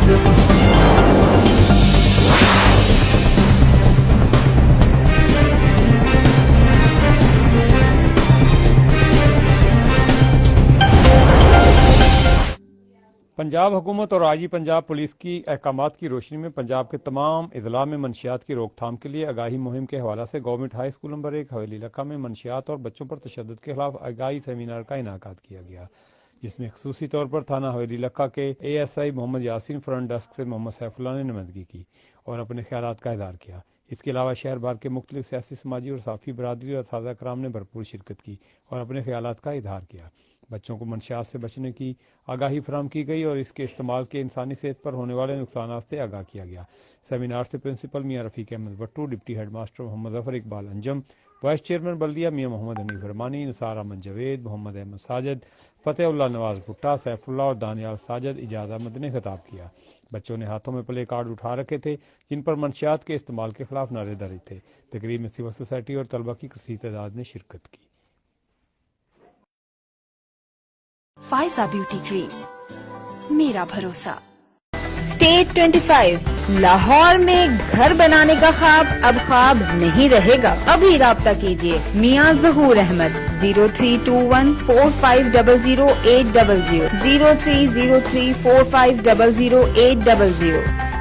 پنجاب حکومت اور آئی جی پنجاب پولیس کی احکامات کی روشنی میں پنجاب کے تمام اضلاع میں منشیات کی روک تھام کے لیے آگاہی مہم کے حوالے سے گورنمنٹ ہائی اسکول نمبر 1 حویلی لکھہ میں منشیات اور بچوں پر تشدد کے خلاف آگاہی سیمینار کا انعقاد کیا گیا، جس میں خصوصی طور پر تھانہ حویلی لکھہ کے A S I Muhammad Yasin front desk سے محمد سیف اللہ نے نمائندگی کی اور اپنے خیالات کا اظہار کیا۔ اس کے علاوہ شہر بھر کے مختلف سیاسی، سماجی اور صحافی برادری اور اساتذہ کرام نے بھرپور شرکت کی اور اپنے خیالات کا اظہار کیا۔ بچوں کو منشیات سے بچنے کی آگاہی فراہم کی گئی اور اس کے استعمال کے انسانی صحت پر ہونے والے نقصانات سے آگاہ کیا گیا۔ سیمینار سے پرنسپل میاں رفیق احمد بٹو، ڈپٹی ہیڈ ماسٹر محمد ظفر اقبال انجم، وائس چیئرمین بلدیہ میاں محمد حنیف رحمانی، نثار احمد جاوید، محمد احمد ساجد، فتح اللہ نواز بھٹا، سیف اللہ اور دانیال ساجد، اجاز احمد نے خطاب کیا۔ بچوں نے ہاتھوں میں پلے کارڈ اٹھا رکھے تھے جن پر منشیات کے استعمال کے خلاف نعرے داری تھے۔ تقریب میں سول سوسائٹی اور طلبہ کی کثیر تعداد نے شرکت کی۔ فائزہ بیوٹی کریم، میرا بھروسہ۔ اسٹیٹ 25 لاہور میں گھر بنانے کا خواب اب خواب نہیں رہے گا۔ ابھی رابطہ کیجیے میاں ظہور احمد 032145008000 030345008000۔